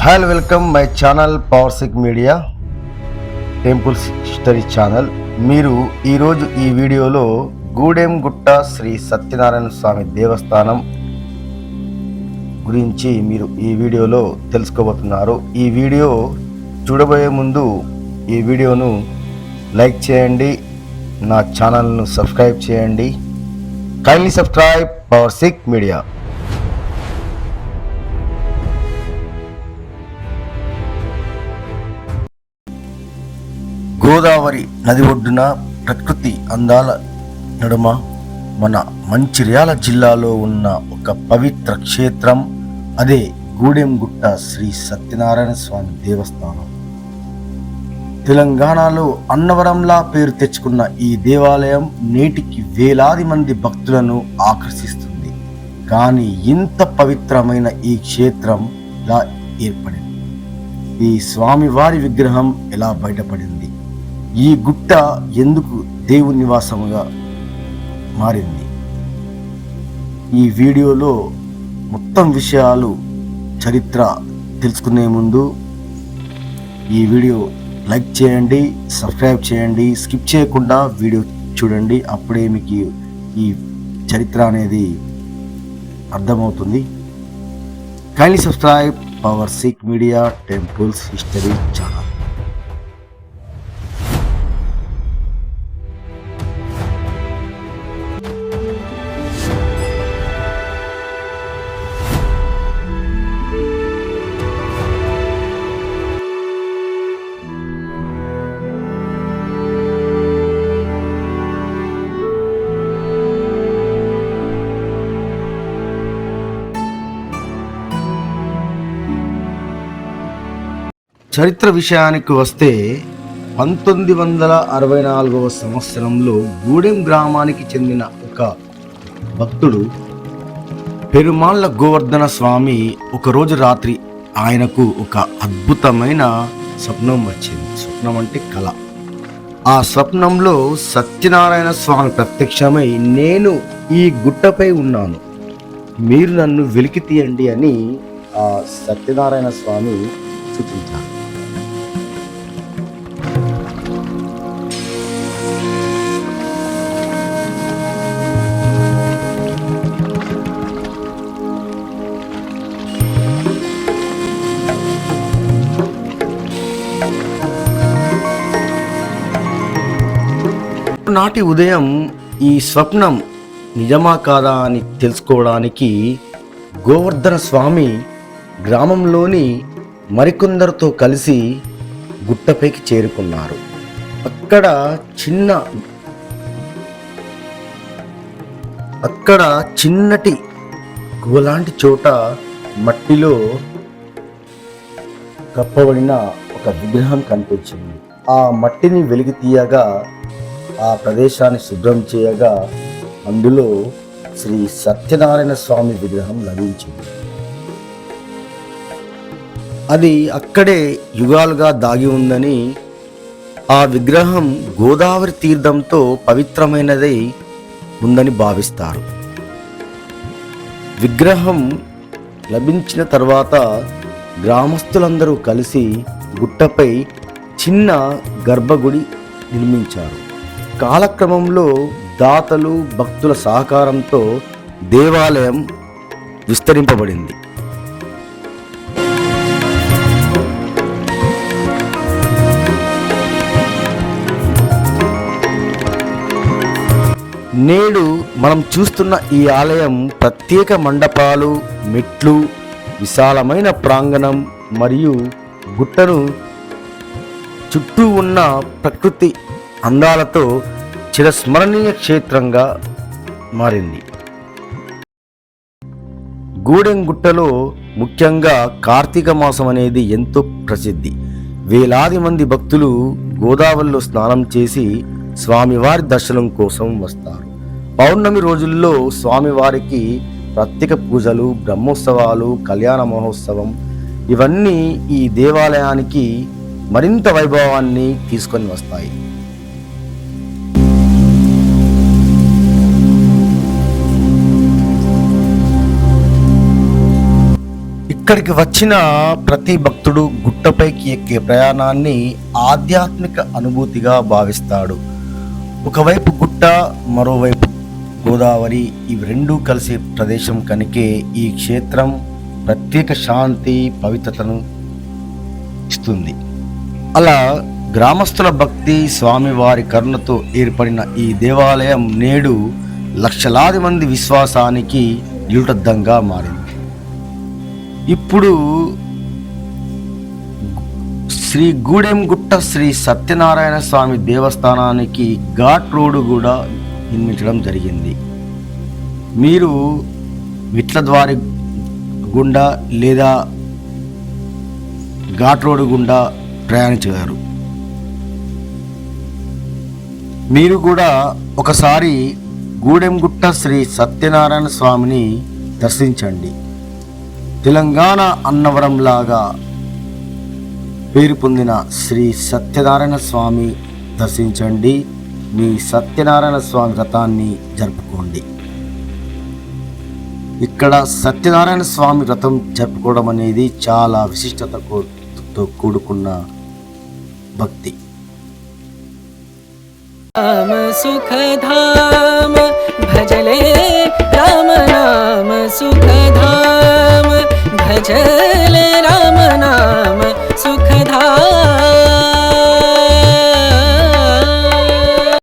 Hello welcome my channel పవర్సిక్ media temples history channel. మీరు ఈరోజు ఈ వీడియోలో గూడెంగుట్ట శ్రీ సత్యనారాయణ స్వామి దేవస్థానం గురించి మీరు ఈ వీడియోలో తెలుసుకోబోతున్నారు. ఈ వీడియో చూడబోయే ముందు ఈ వీడియోను లైక్ చేయండి, నా ఛానల్ను సబ్స్క్రైబ్ చేయండి. కైండ్లీ సబ్స్క్రైబ్ పవర్సిక్ మీడియా. గోదావరి నది ఒడ్డున ప్రకృతి అందాల నడుమ మన మంచిర్యాల జిల్లాలో ఉన్న ఒక పవిత్ర క్షేత్రం, అదే గూడెంగుట్ట శ్రీ సత్యనారాయణ స్వామి దేవస్థానం. తెలంగాణలో అన్నవరంలా పేరు తెచ్చుకున్న ఈ దేవాలయం నేటికి వేలాది మంది భక్తులను ఆకర్షిస్తుంది. కానీ ఇంత పవిత్రమైన ఈ క్షేత్రం ఎలా ఏర్పడింది? ఈ స్వామివారి విగ్రహం ఎలా బయటపడింది? ఈ గుట్ట ఎందుకు దేవుని నివాసముగా మారింది? ఈ వీడియోలో మొత్తం విషయాలు, చరిత్ర తెలుసుకునే ముందు ఈ వీడియో లైక్ చేయండి, సబ్స్క్రైబ్ చేయండి, స్కిప్ చేయకుండా వీడియో చూడండి. అప్పుడే మీకు ఈ చరిత్ర అనేది అర్థమవుతుంది. కైండ్లీ సబ్స్క్రైబ్ పవర్సిక్ మీడియా టెంపుల్స్ హిస్టరీ ఛానల్. చరిత్ర విషయానికి వస్తే 1964 సంవత్సరంలో గూడెం గ్రామానికి చెందిన ఒక భక్తుడు పెరుమాళ్ల గోవర్ధన స్వామి ఒకరోజు రాత్రి ఆయనకు ఒక అద్భుతమైన స్వప్నం వచ్చింది. స్వప్నం అంటే కళ. ఆ స్వప్నంలో సత్యనారాయణ స్వామి ప్రత్యక్షమై, నేను ఈ గుట్టపై ఉన్నాను, మీరు నన్ను వెలికి తీయండి అని ఆ సత్యనారాయణ స్వామి సూచించారు. నాటి ఉదయం ఈ స్వప్నం నిజమా కాదా అని తెలుసుకోవడానికి గోవర్ధన స్వామి గ్రామంలోని మరికొందరితో కలిసి గుట్టపైకి చేరుకున్నారు. అక్కడ చిన్నటి గుహలాంటి చోట మట్టిలో కప్పబడిన ఒక విగ్రహం కనిపించింది. ఆ మట్టిని వెలికి తీయగా, ఆ ప్రదేశాన్ని శుభ్రం చేయగా అందులో శ్రీ సత్యనారాయణ స్వామి విగ్రహం లభించింది. అది అక్కడే యుగాలుగా దాగి ఉందని, ఆ విగ్రహం గోదావరి తీర్థంతో పవిత్రమైనదై ఉందని భావిస్తారు. విగ్రహం లభించిన తర్వాత గ్రామస్తులందరూ కలిసి గుట్టపై చిన్న గర్భగుడి నిర్మించారు. కాలక్రమంలో దాతలు, భక్తుల సహకారంతో దేవాలయం విస్తరింపబడింది. నేడు మనం చూస్తున్న ఈ ఆలయం ప్రత్యేక మండపాలు, మెట్లు, విశాలమైన ప్రాంగణం మరియు గుట్టను చుట్టూ ఉన్న ప్రకృతి అందాలతో చిరస్మరణీయ క్షేత్రంగా మారింది. గూడెంగుట్టలో ముఖ్యంగా కార్తీక మాసం అనేది ఎంతో ప్రసిద్ధి. వేలాది మంది భక్తులు గోదావరిలో స్నానం చేసి స్వామివారి దర్శనం కోసం వస్తారు. పౌర్ణమి రోజుల్లో స్వామివారికి ప్రత్యేక పూజలు, బ్రహ్మోత్సవాలు, కళ్యాణ మహోత్సవం ఇవన్నీ ఈ దేవాలయానికి మరింత వైభవాన్ని తీసుకొని వస్తాయి. ఇక్కడికి వచ్చిన ప్రతి భక్తుడు గుట్టపైకి ఎక్కే ప్రయాణాన్ని ఆధ్యాత్మిక అనుభూతిగా భావిస్తాడు. ఒకవైపు గుట్ట, మరోవైపు గోదావరి, ఇవి రెండూ కలిసే ప్రదేశం కనుకే ఈ క్షేత్రం ప్రత్యేక శాంతి, పవిత్రతను ఇస్తుంది. అలా గ్రామస్తుల భక్తి, స్వామివారి కరుణతో ఏర్పడిన ఈ దేవాలయం నేడు లక్షలాది మంది విశ్వాసానికి నిలుటద్దంగా మారింది. ఇప్పుడు శ్రీ గూడెంగుట్ట శ్రీ సత్యనారాయణ స్వామి దేవస్థానానికి ఘాట్ రోడ్డు కూడా నిర్మించడం జరిగింది. మీరు విట్ల ద్వారి గుండా లేదా ఘాట్ రోడ్డు గుండా ప్రయాణించగలరు. మీరు కూడా ఒకసారి గూడెంగుట్ట శ్రీ సత్యనారాయణ స్వామిని దర్శించండి. తెలంగాణ అన్నవరం లాగా పేరు పొందిన శ్రీ సత్యనారాయణ స్వామి దర్శించండి. మీ సత్యనారాయణ స్వామి వ్రతాన్ని జరుపుకోండి. ఇక్కడ సత్యనారాయణ స్వామి వ్రతం జరుపుకోవడం అనేది చాలా విశిష్టతతో కూడుకున్న భక్తి. राम सुख धाम भजले, राम नाम सुख धाम भजले.